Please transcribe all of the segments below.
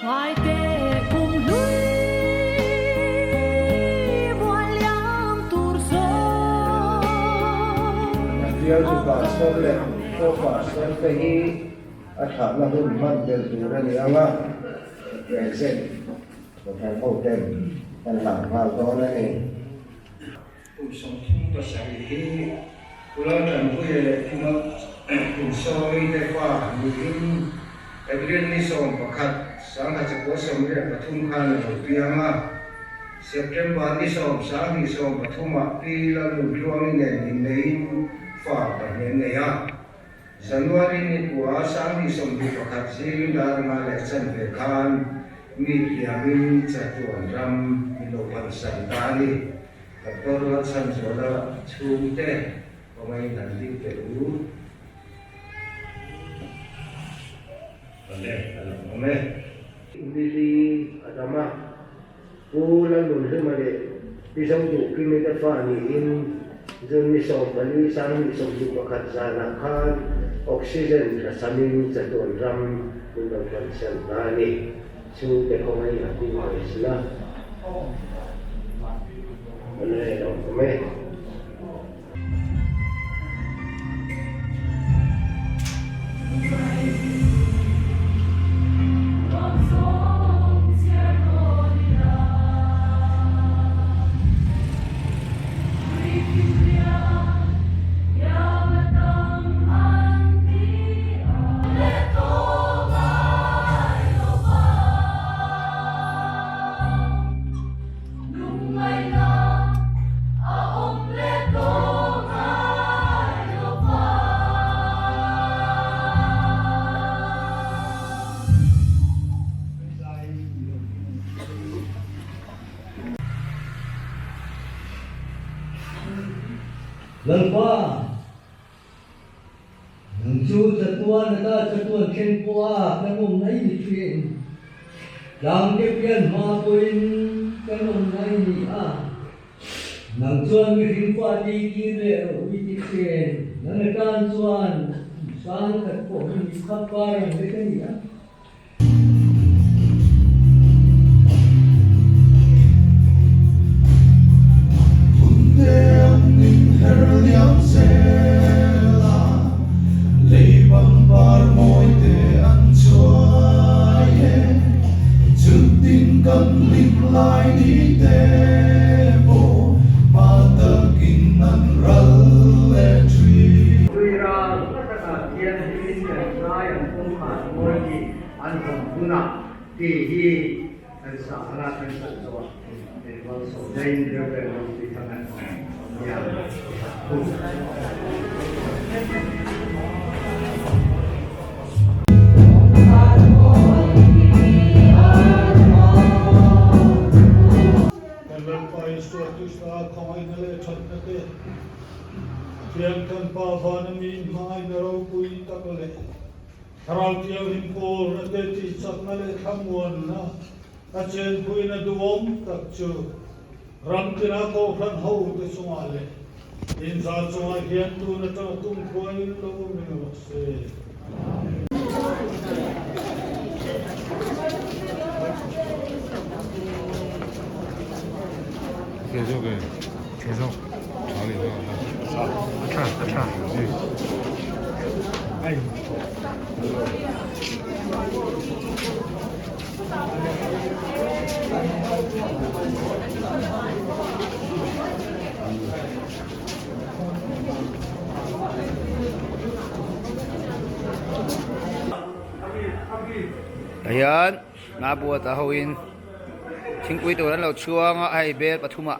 hoài kề cùng lui buồn liang tur gió Dia juga soleh, sofa, selfie, asal lah pun mantel tu dan yang lah, present, bukan hotel, dan hal tu ni. Usung pasal ini, pulau dan puye cuma usoi defa, mungkin kemudian ni som pakat, sangat cepat som dia patumkan rupiah mah. September ni som sang ni som patuma pi lalu jual ni fa pen ne ya January ni tua sang ni som di pakat si dar ma election ve khan mi yamin chatuan ram ilopan santani kator san soda chumte pamai nanti peru ale indili adama pulang dulu male pisang tu kini dapat ni in zon ni som bali sang ni som di pakat sana khan oksigen rasamin chatuan ram ilopan santani chumte pamai nanti sila ale pamai Lalpa, nang chu chatuan na chatuan ken poa kanong nai ni chen, lang ke pian ma poin kanong nai ni a, nang chuan mi ring pa di ki le wi ti chen, nang kan chuan sang khat po ni khap pa yang le kan ya. Tiang kan pavan min mai naro pui takale haral tiang himpor ade ti saknale khamuan na achen pui na duom tak chu ram tina ko khan ho te sumale in sa chunga hian tu na ta tum khoi lo me no se 계속 자리 차. Ayan, nabuhat ahawin. Singkuy ito lang chua nga ay bel patuma.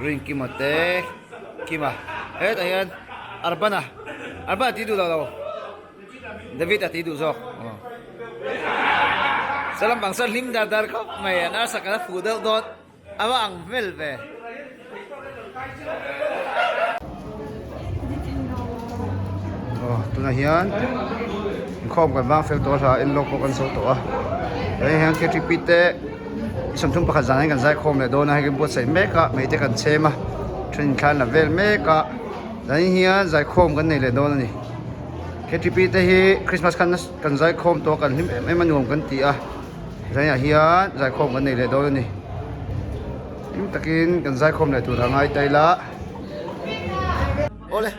Ring kimate, kima. Ayan, arba tidu daw. David tidu so. Salam bangsa lim dadar ko may nasa kana fudal dot. Awa ang melve. Oh, tu na hiyan. Khom kan bang fel to sa in lok ko kan so to ah. Ai hang ke tripite som thum pakha zanai kan zai khom le do na hakin bot sai meka mai te kan chema trin khan la vel meka zai hiyan zai khom kan nei le do na ni ke tripite hi Christmas kan zai khom to kan him em manuam kan ti a Rồi nhà hiền giải khom cái này lại đâu này nhưng ta kín cần giải khom lại tụi thằng ai tay lá ô lên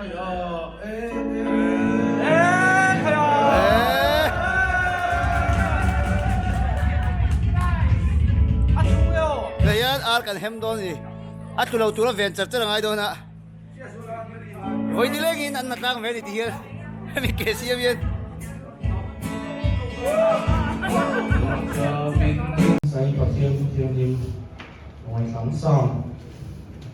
đây á ar cần hem đó gì at tụi nó về chặt chặt ngay đó nè ôi đi lên ăn nát đang về đi here mình kể gì vậy Saya pakai film orang Samsung,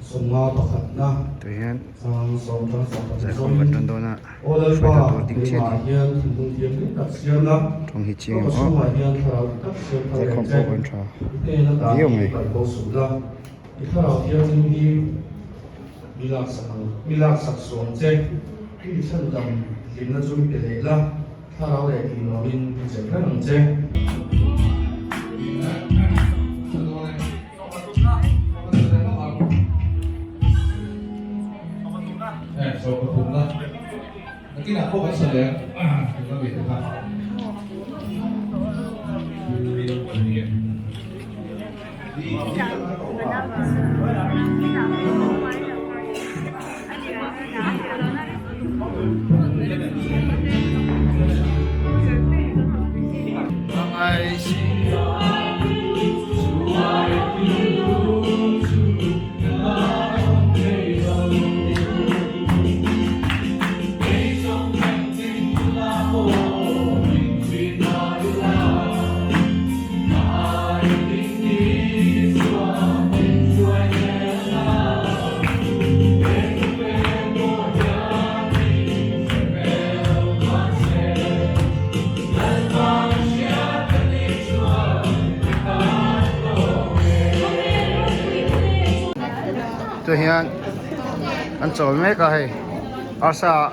semua pakai nah, tụi hiền Samsung giải khom gần đó nè Oleh phải bah, được tiếng trên dia kemudian tak siap lah. trong hít chiên Kalau ó semua dia kalau tak siap giải khom kalau bộ bên trà kita nak dah Nhiều người. kalau sudah, kalau dia ini milak saksuang je, kita sedang kita cuma pilih lah. Kalau dia ini mungkin bisa kan je. So ketemu lah. Nanti nak kau pasal ya. Kita betul tak. ai tụi hiền ăn chổi mấy cái ở xa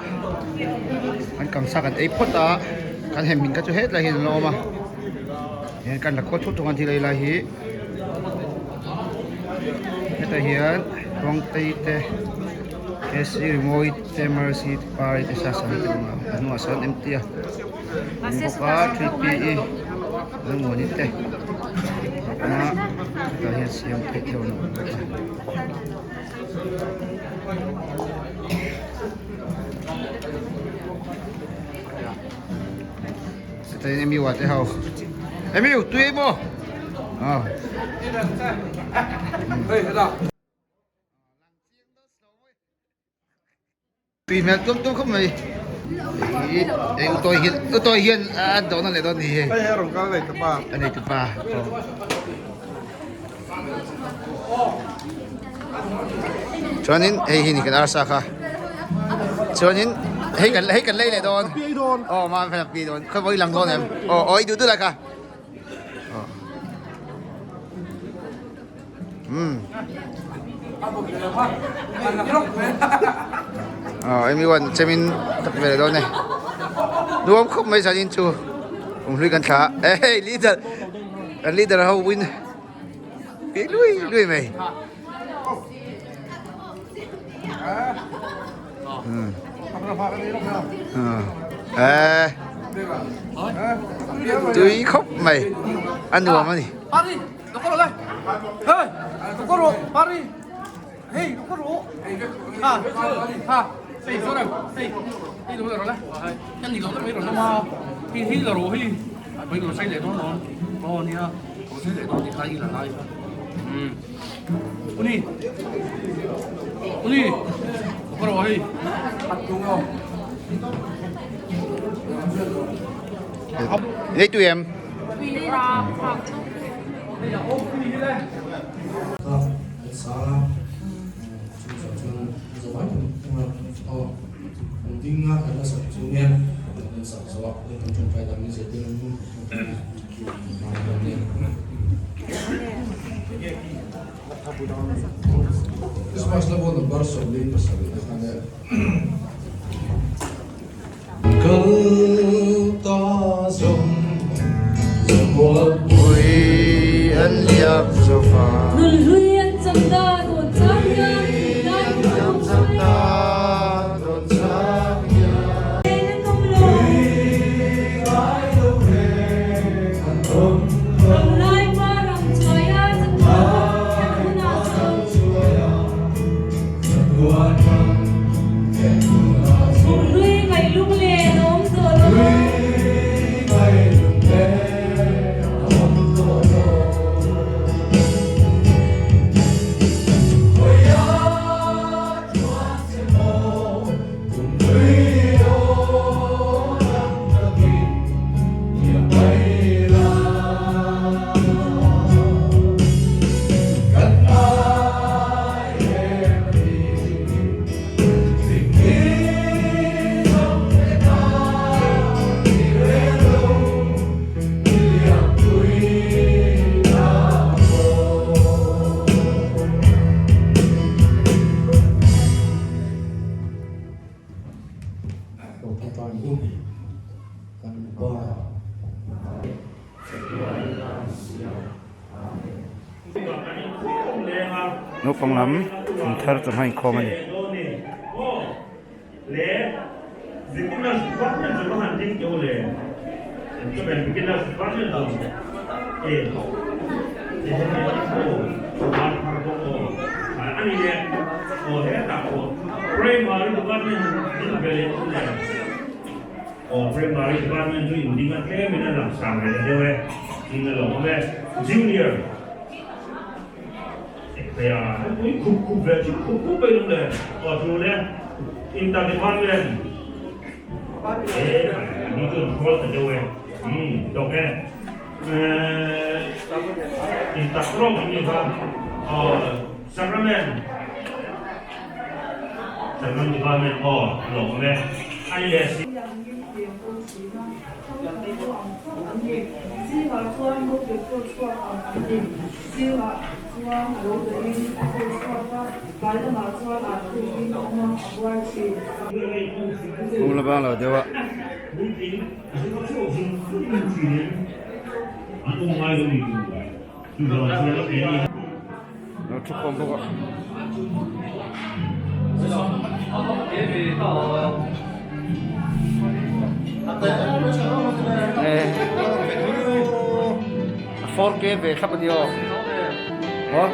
anh cầm sa cái ấy phốt à cái hem mình cái chỗ hết là hiền lo mà hiền cái là có chút trong anh thì đây là hi cái này hiền rong tây te cái gì remote te mercy party te sa sang te mà nó sang em tia một cái 3PE nó mua như thế mà cái hiền xem cái theo nó Đây em yêu thế hầu em yêu tùy em ô tùy mẹ tôi không mày tôi hiền đó là đó gì Ay, harong ka lang ito pa. anh này tụi ba cho nên hay hình cái arsa kha cho nên hay cái lấy lại đòn mà phải là pi đòn không có làm đòn em ôi đủ lại cả em yêu anh xem mình tập về đòn này đúng không mấy giờ đi chú ông lui gần khá ê leader how win biết lui mày tùy khóc mày ăn đùa mà gì Pari, dokoro dai. Hey, dokoro, pari. Hey, dokoro. Ha, ha. Sei, so rồi. Sei. Đi đâu rồi đấy. Nhân gì đâu biết rồi mà. Hi rồi hi. Bây giờ xây lại nó ngon nha. Có xây lại nó thì thay là lại. Uni. Dokoro hi. Đúng không? lấy tụi em Salah. Penting adalah satunya dan satu dengan jumpa kami sedang Semasa pun lebar sebelum bersabda ada. Kelta sông buat ui anh liệp cho pha Nul huyen chamda ko chamya dan ko chamya đón sáng nhà en kom lo Hãy subscribe cho kênh Ghiền Mì Gõ để không bỏ lỡ ของทางการอุ้มกันว่า nốt phong lắm thở trong hành kho mình lẽ dịch cũng là phát triển rồi nó hành tinh chỗ lẽ cho mình cái là phát triển rồi thì thế này nó hoàn hoàn toàn anh ấy lẽ thế là của primary department là về này primary department thì mình đang thế mình đang làm sao này đâu ấy thì là làm về junior ya cũng về chứ cũng bây giờ này ở chỗ này inter department đi từ khó từ đâu ấy đâu cái inter program như vậy Sacramento department lộn này anh ấy không là bao lâu đâu ạ nó chúc con không ạ Forke về khắp đi ô hả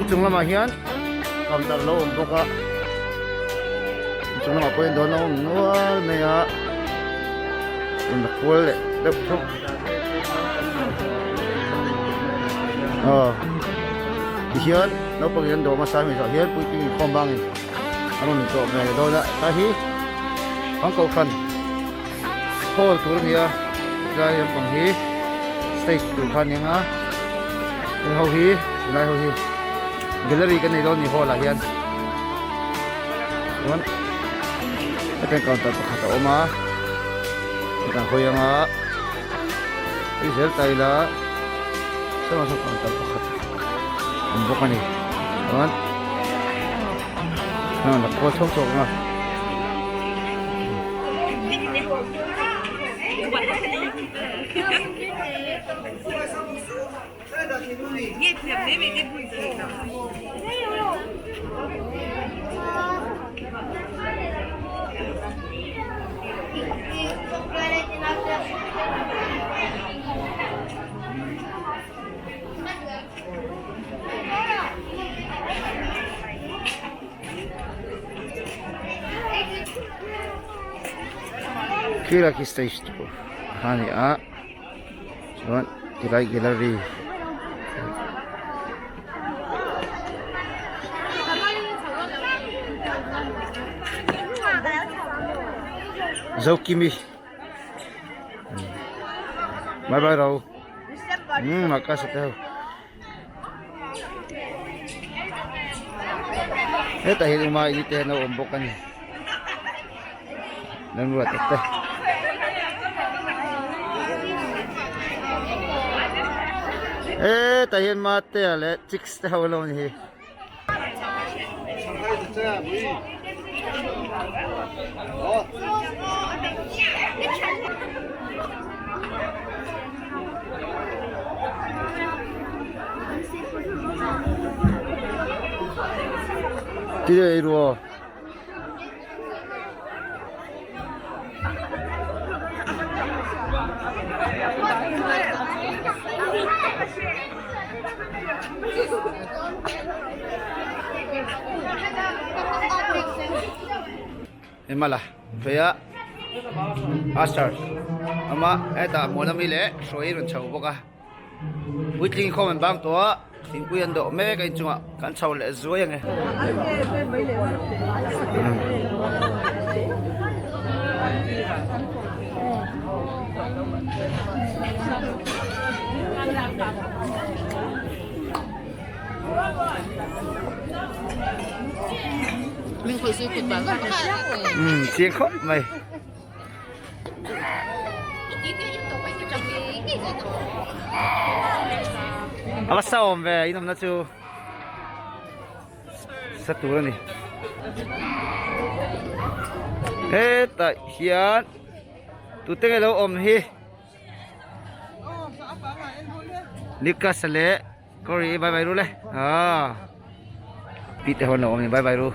chung lama hian kam tar lo om boka chung lama point don om nual me a un kol le dep thuk hian no pang do ma sa mi so hian pui pi khom bang anon to me do la ta hi ang ko khan hol tur nia ja yam pang hi stage tu khan yang a ho hi lai ho hi gallery kan ni don ni hall hian wan akan counter pakhat a oma kan khoyanga result taila sama sa counter pakhat ang bokani wan na ko thok thok na kira ki stage to hani a chuan tilai gallery Zokimi bye bye rau makasih tahu dahil umay dito na umbok kan dan buat ito tayo mate ale chicks tahu lo ni tidak iru malah kaya Master ama eta monami le soi run chau boka witling khom bang to tin puyan do me kai chunga kan chau le zoi nge mình phải suy kịch bản thân chiên khóc mày apa sao về inom na chu sa tu ni he ta hian tu te lo om hi likas le kori bye bye ru le pite hon om ni bye bye ru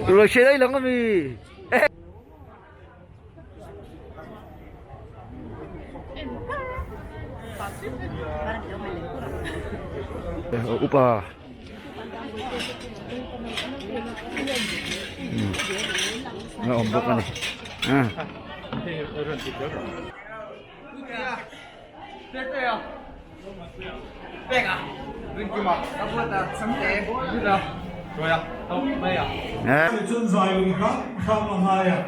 rồi xe đây là cái gì upa nó ôm bốc này bên kia mà các bạn đã sắm té như nào rồi à không đây à cái chân dài luôn khác khác mà hai à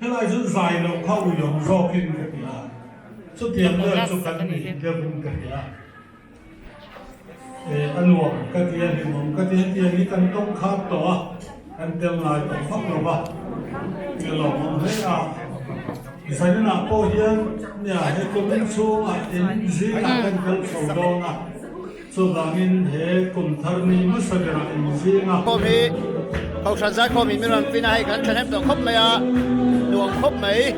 cái này chân dài nó không dùng do kinh cái gì à số tiền đó số căn này cái kinh cái gì à anh luộc cái tiền thì mong cái tiền này cần tông khát to anh tiền lại tông khát rồi ba cái lòng thấy à sai nên là cô hiền nhà hay cô minh xuống à em gì là cần sầu đo à số đàn hệ cùng thằng mình mất sạch là em gì à hôm nay hậu sản gia hôm nay mình làm pin hay gắn chân em tổng khóc mày à đường khóc mày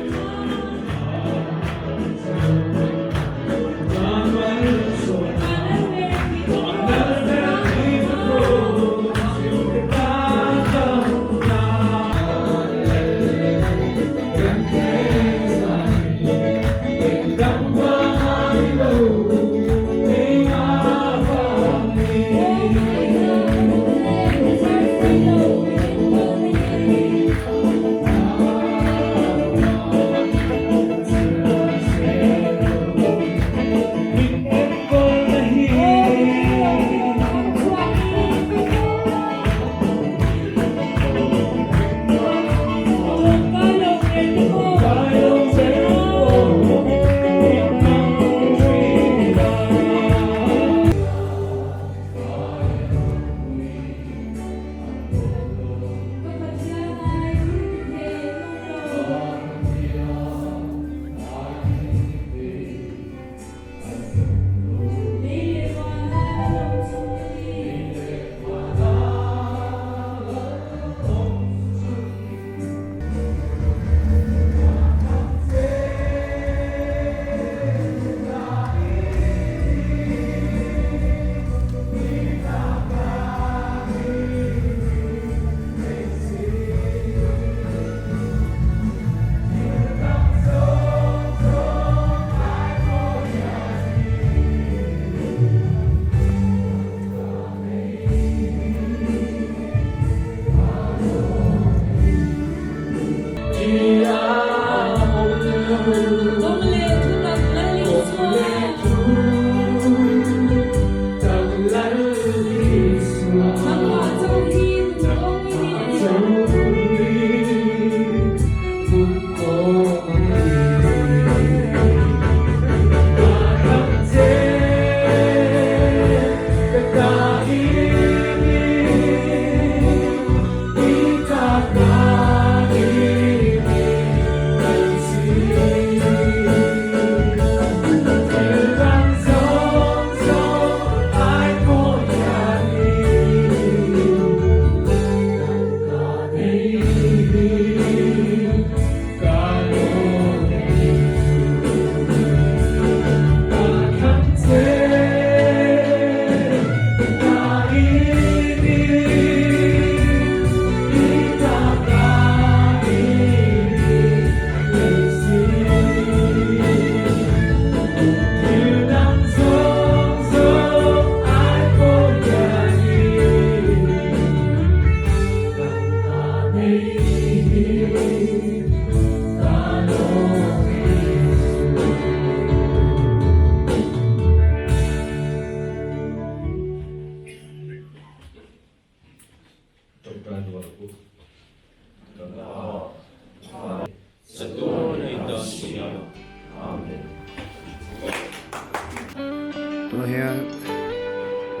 ตัวเฮีย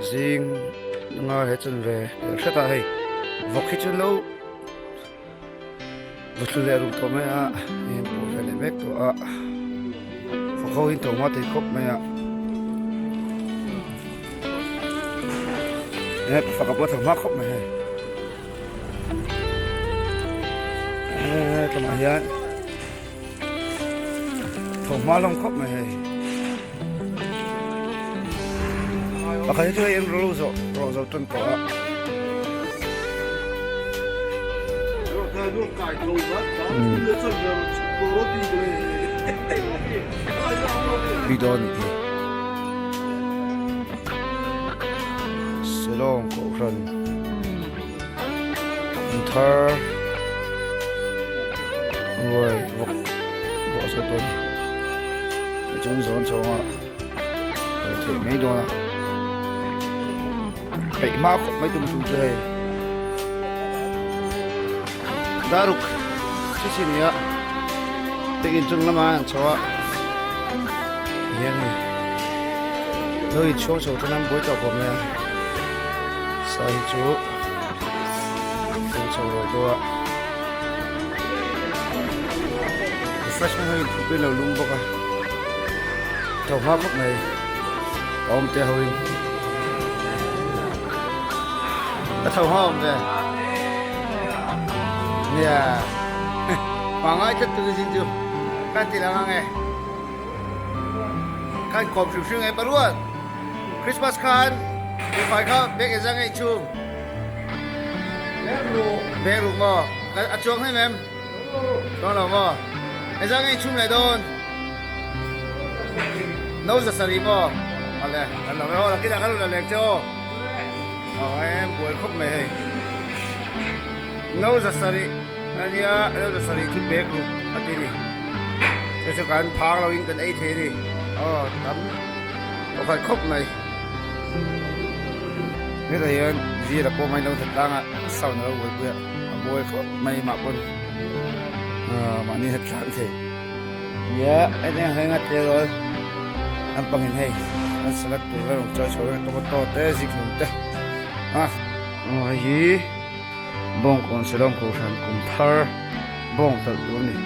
ซิงงาเฮจนเวเสตาให้วอกฮิจนโลบุตรเลรุตัวเมียเห็นปูเฟลเบกตัวพวกเขาอินตัวมาติดคบเมียเนี่ยฝากกับบัวถึงมาคบเมียทำไมเฮียผมมาลงคบเมียBaka ito yung roso tun ko. Bidon ito. Silong ko ron. Intar. Uy, wak sa ito. Ito yung zon sa mga. Ito yung may doon na. Ay, makakot may tumutulay. Daruk. Sisi niya. Tingin chung naman. Sawa. Yan eh. Nui chung so tanang boy ka po niya. Sa hichu. Kung sa rodoa. Refreshment na yung pupil na lumbo ka. Ito makakot na eh. Om te hawin. Thầu hôm rồi nè hoàng ơi chất từ xin chưa các chị làm nghe các cọp chụp phim ngày luôn Christmas card thì phải không biết cái gì ngày chung bé rủ ngò cái chuông hay em đó là ngò cái gì ngày chung này đôn nấu giờ sari ngò à anh làm rồi là cái nào là đẹp chưa em buổi khóc mày nấu ra sari anh ya nấu ra sari chút bé luôn anh đi cho cho cái phangเรายิงกันไอ้เทดิทำก็ค่อยครบหน่อยนี่แต่ยังดีแต่พอไม่ลงถึงตั้งอ่ะเศร้าเนอะบุยบุยบุยเขาไม่มาคนมานี่เห็ดสันเถอะเยอะไอ้เนี่ยให้งัดเจอเลยอันปังเห็นให้อันสลัดตัวแล้วลงจอยโชว์ตัวโตเตะสิคุณเตะhi bong kon selong ko san kum thar bong tal du ni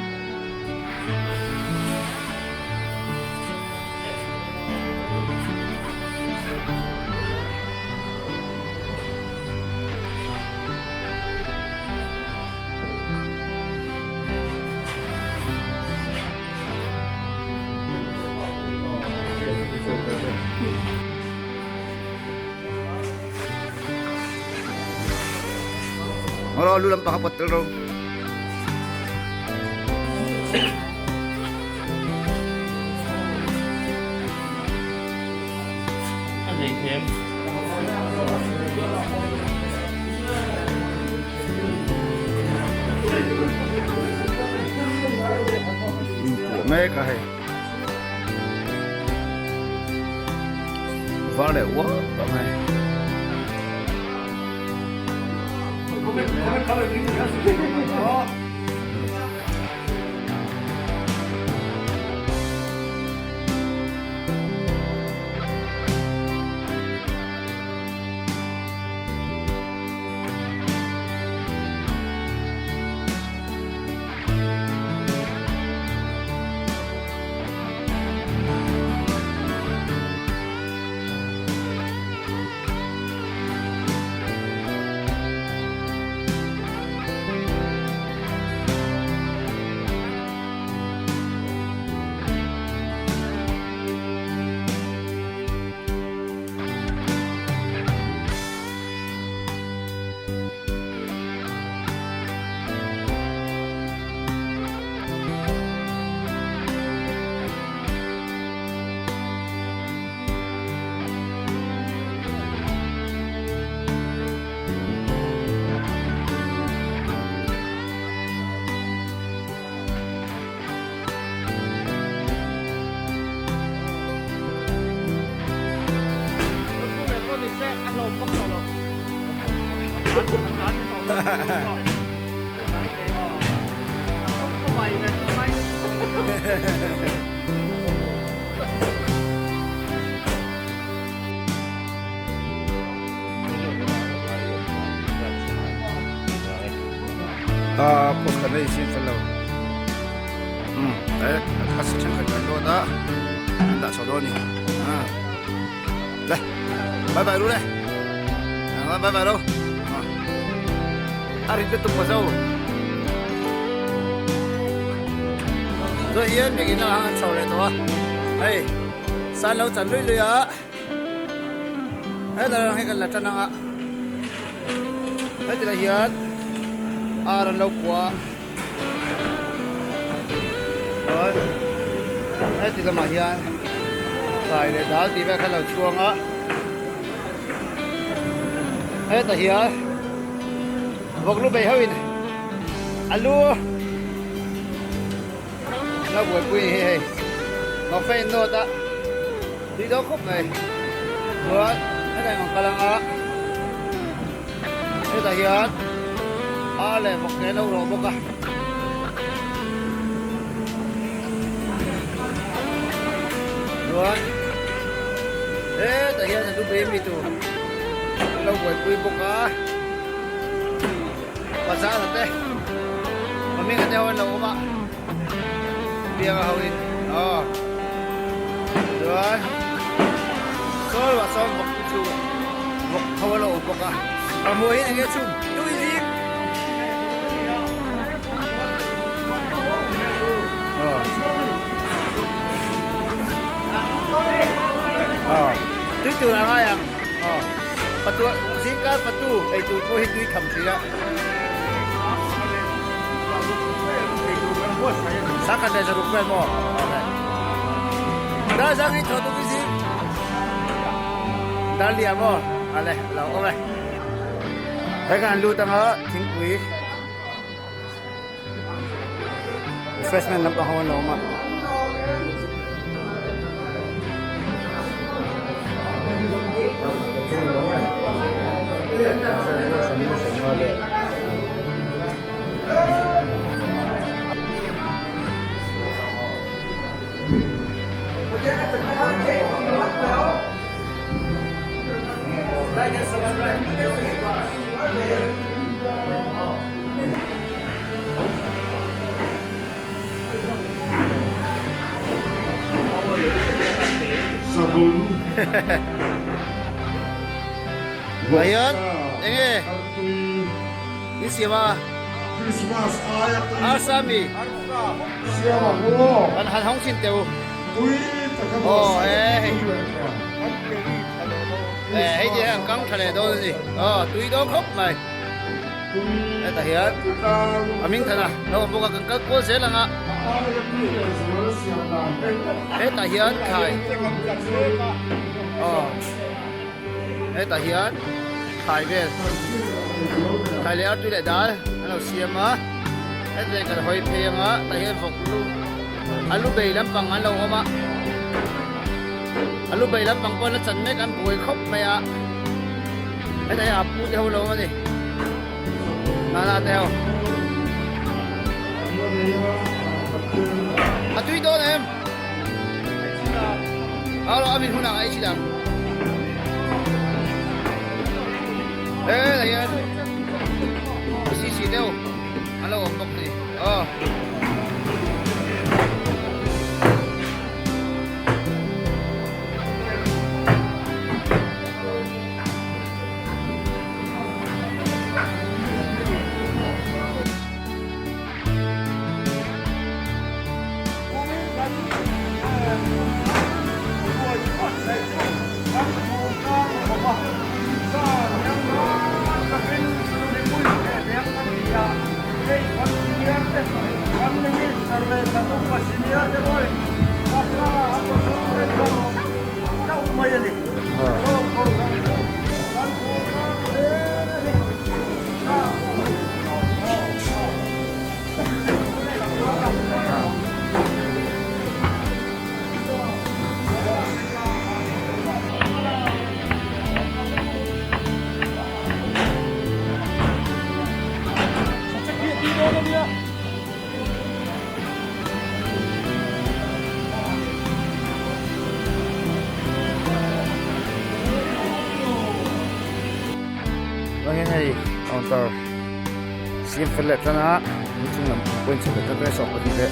Oro lu lang pakapotel ro. Anh gì thêm Mẹ cả hay. Vào để quá bạn này. post kan ei sin fellow kas chen kan lo da da so do ni đây bye bye luôn đây bye bye đâu ari tu pa sao rồi yên bị nó hàng sầu lại thôi hey san lâu chân lưỡi á hết rồi hay cần là chân ạ hết thì là hiện rồi lâu quá rồi hết thì là mà hiện phải để đá thì phải khá là chuông á hết là hiện vòng lúc bảy hơi alo nó buổi quỳ hay nó phê nốt á đi đó khúc này vừa cái này còn lăng á cái này hiện lại một cái lâu rồi bốc à rồi thế tại hiện là lúc bếm đi tụ lâu buổi quỳ bốc á và giá thật đấy mà mình cái theo lâu mà bia vào hậu in rồi rồi và xong một chú một thâu lộ một cả mùi này nghe chung đuôi gì tui tu là ai à bắt tu xin cá bắt tu ai tu có hết tui thầm gì đó sáng cái này sẽ được quen mò đã ra cái chỗ tôi cái gì đã liền mò này là ông này thấy cái lưu tăng á chính quý freshman năm bao nhiêu mà Ayun, ini, ini siapa? Asami. Kan Hong Sin Teu. Oh, hay gì hàng cắn thằng này đâu gì? Tụi đó khóc mày. Đây ta hiện. Mình thằng à, đâu có cần các cô sẽ là ngạ. Đây ta hiện khai. Đây ta hiện khai về. Khai lẽ tụi lại đá, anh nào xiêm á. Đây cần hỏi phê á, ta hiện phục luôn. Anh lúc bày lắm bằng anh lâu không ạ? Anh lúc bày lắm bằng con nó chân mấy anh bùi khóc mày ạ. Đây đây à, bùi cái hô lâu mà gì? Là theo. Tuy đó này em. Rồi mình không nào ấy chỉ làm. Ê này em. Xí đâu. Alo ông bốc gì? sim felet na chung lam point se ta ta sok ni ve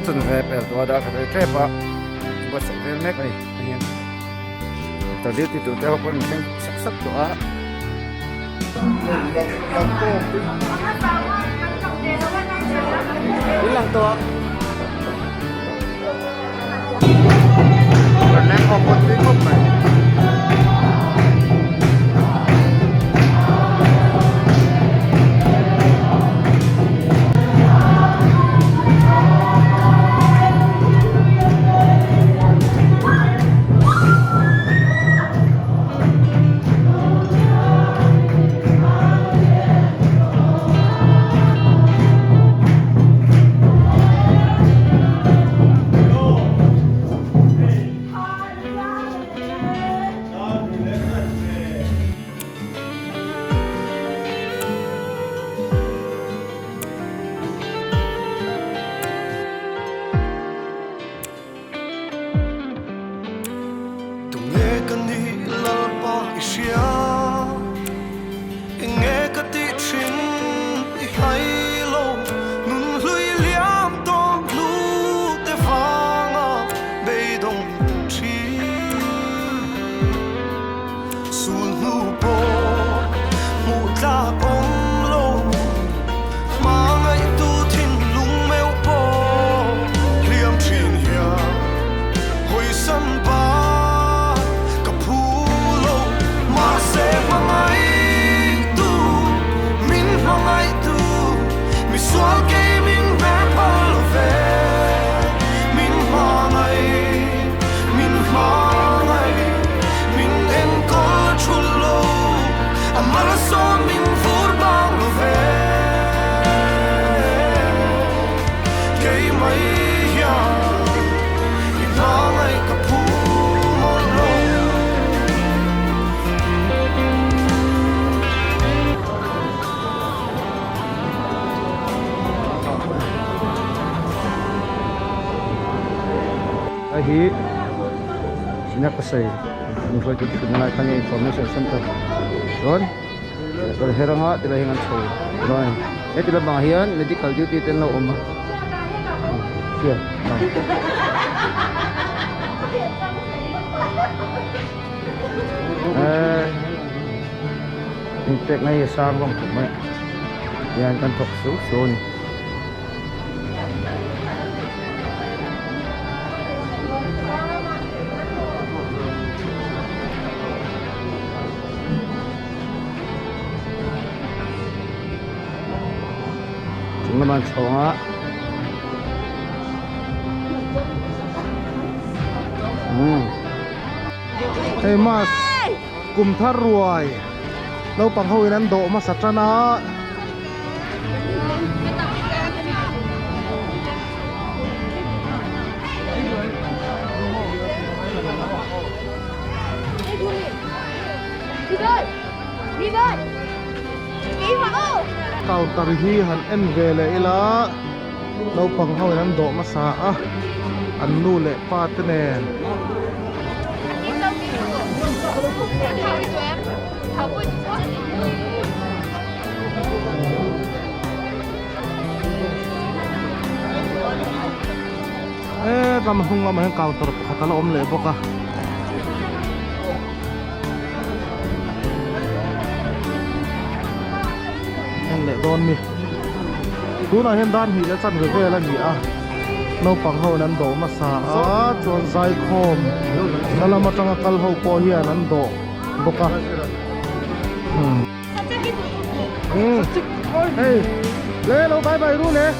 chun ve pel to da ka tre pa ba sok ve mek ai hian ta dit ti tu te ho kon chen sak sak to a Ilang to? Pernah kopot di kopot. Hi sinak pasay info itu dengan kanya information center don kalau heranga tila hingan so don tila bangahian medical duty tenlo umma siya intek na isang bang kumay yan kan tok susun naman so nga hey mas kum thar ruai lo pang hoi nan do ma satrana tàu tari hi han en ve le ila lo pang hoi nan do ma sa a an nu le pa te nen làm hung làm hàng cao tột khát là ôm lệ bốc à hàng lệ đòn mi cú nào hiện đan thì đã chăn về là gì à nấu bằng hậu nắn đổ mà xả á chọn dai khom nó là một trong các hậu po hiền nắn đổ bốc à hey lê lâu bye bye luôn nè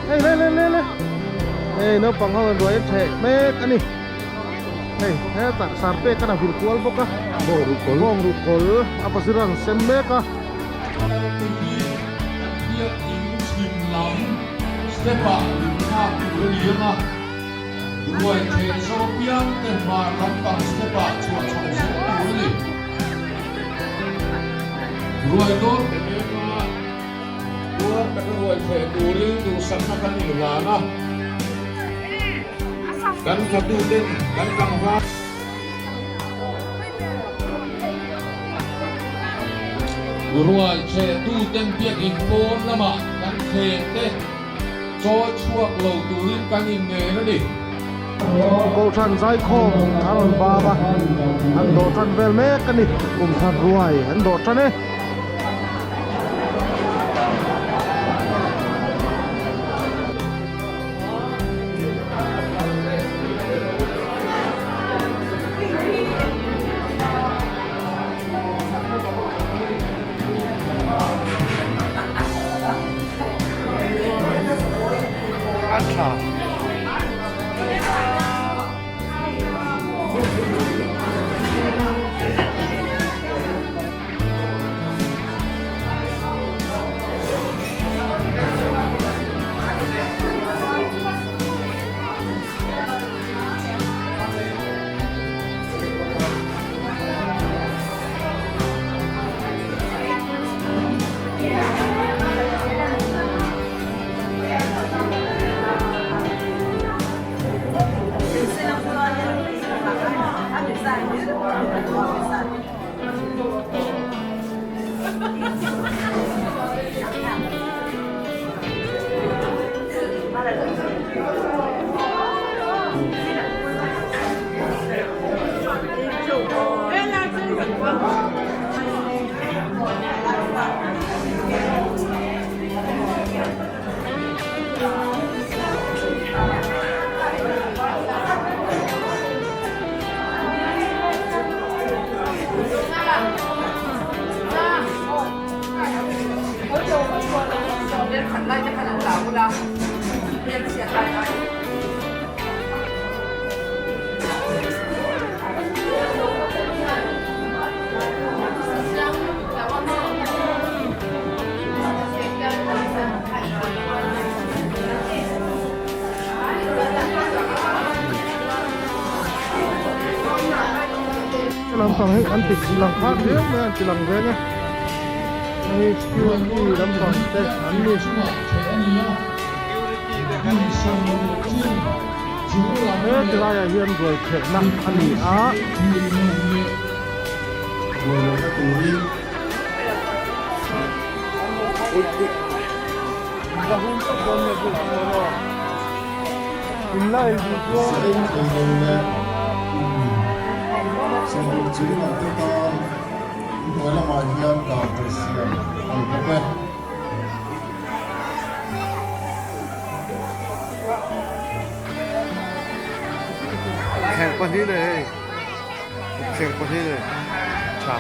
hey lê hey no pang hau roi the me ani hey he tak sarpe kana virtual boka ru kol apa sirang sembe ka dia in lam stepa na kuriya roi the so piang te ma lam pang stepa chua chong se uli roi do roi the uri du sanna kan ni lana kan satu din kan kangha ruai che tu ten piak in pon lama kan theng te cho chuak lo turin kan in nge na ni câu trăn dây khô ăn ba ba ăn đồ trăn về mẹ cái này cùng trăn ruồi ăn đồ trăn ấy làm sao hết ăn thịt làm khác nữa mới ăn chỉ làm thế nhá đây skill gì làm sao đây ăn đi thế thì là hiện rồi thể nặng ăn gì á rồi là các túi là không có con này được rồi in lại được rồi Saya berjudi nanti tahun dalam bagian kebersihan lingkungan. Kẹt qua thế này, kẹt qua thế này, chà.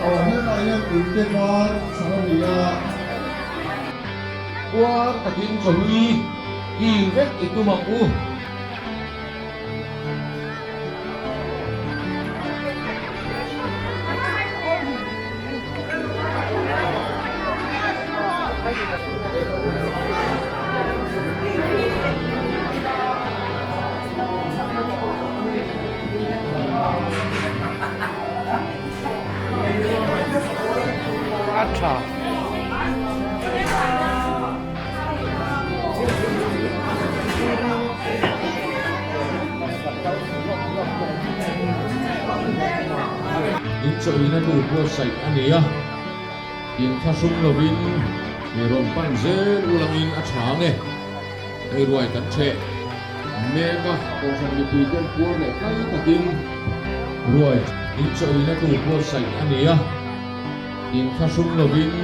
Ini ayat istighfar sahaja. qua takin sawi ki vek itu maku Acha. in choi na tu ko sai ania in thasung lovin mi rom pan zel ulangin a thang e ei ruai kan the mega ko sang ni pui ten pur le kai takin ruai in choi na tu ko sai ania in thasung lovin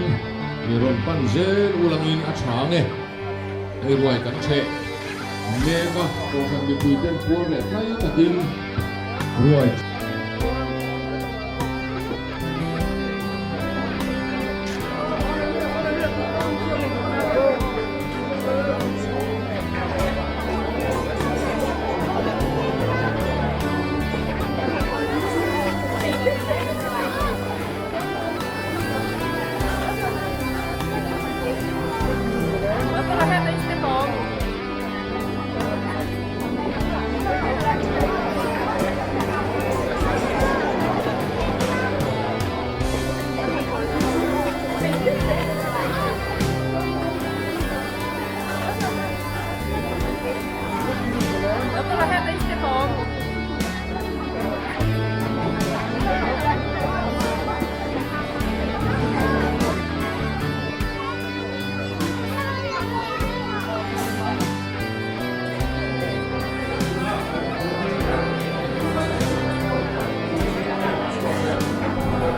mi rom pan zel ulangin a thang e ei ruai kan the mega ko sang ni pui ten pur le kai takin ruai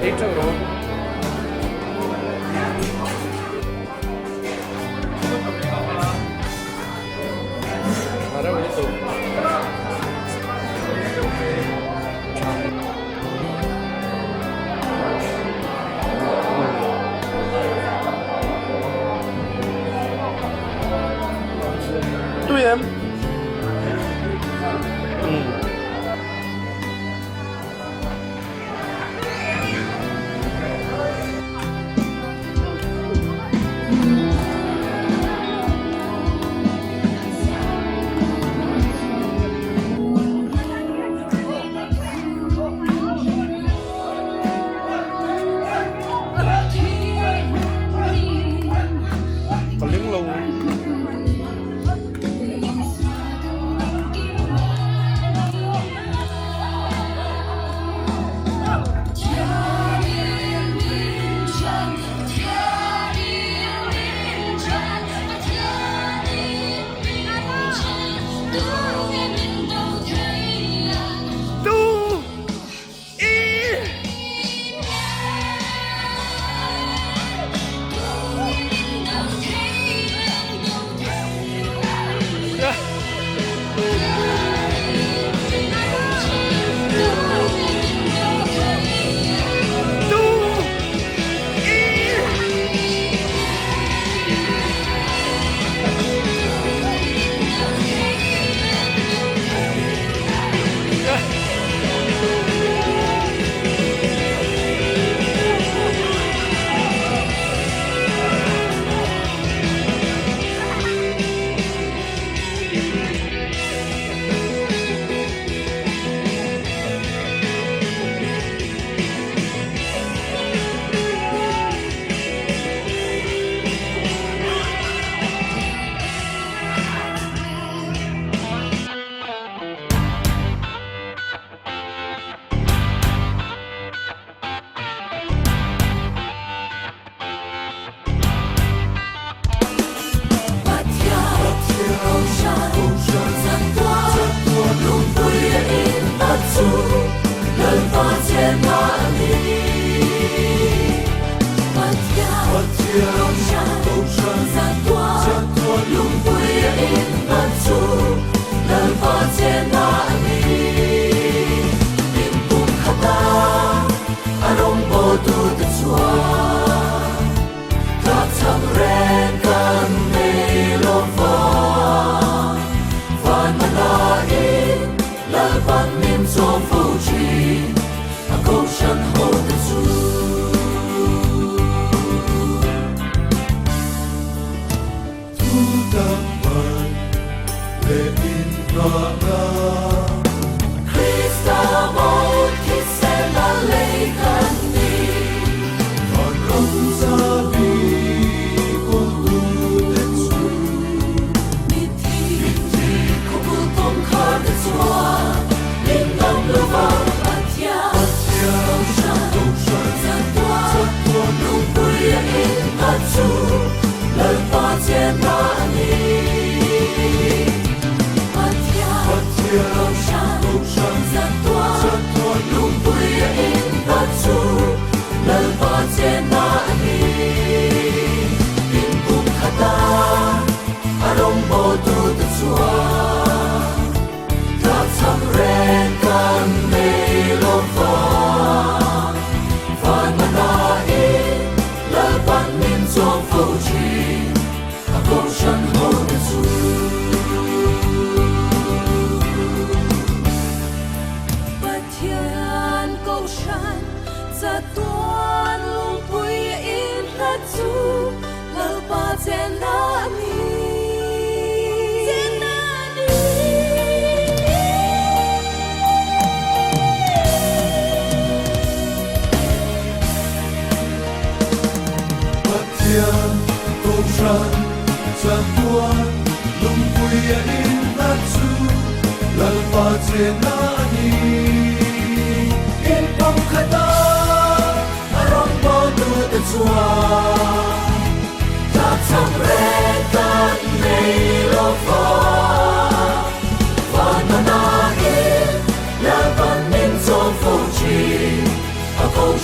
Ít trâu rồi. Ở đâu đi tụ? Tụi em. Còn lưng lù.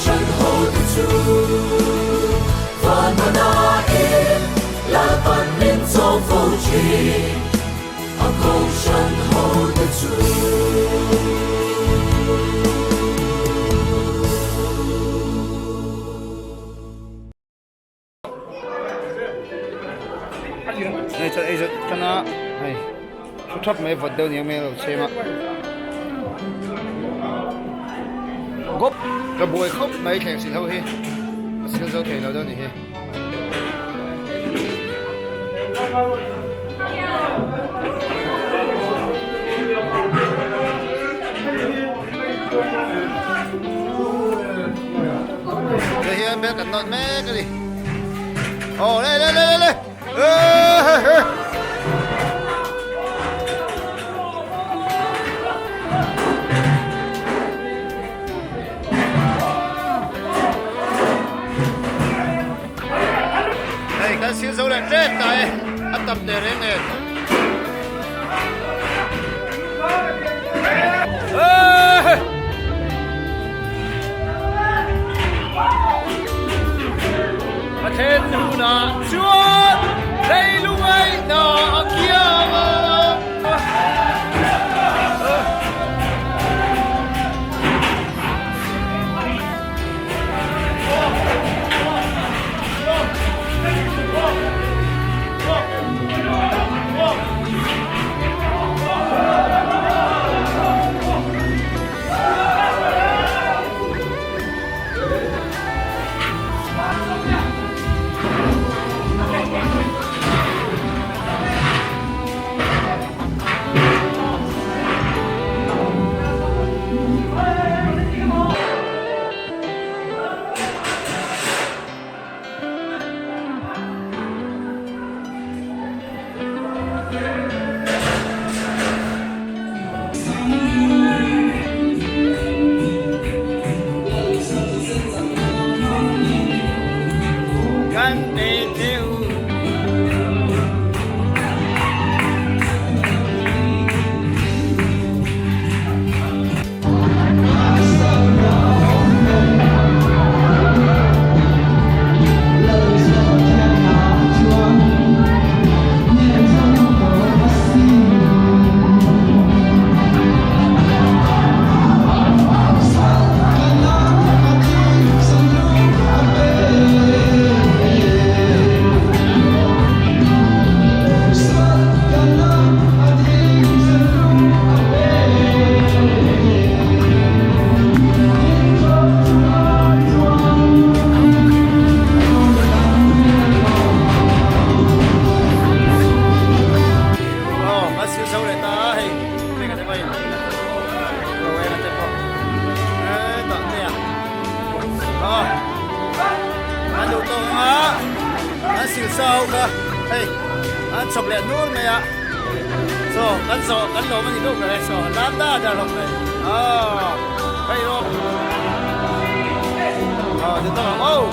Ocean chu van mana in la pan min so fo chi a ko shan ho the chu này cho nó này chút thấp mấy vật đâu nhiều mấy đầu xe mà gốc cái bụi khóc mấy kẹo xịt lâu hi xịt lâu thì lâu đâu nhỉ đây hi bé cẩn thận mấy cái gì ồ đây đây cái xíu dấu lại chết tại ăn tập để đến này thêm nu nọ chúa đây lúc ấy nọ kia sao cơ hey anh chụp lại luôn này ạ so anh lỗ mình lúc này so làm đa ra lúc này hey rồi được rồi oh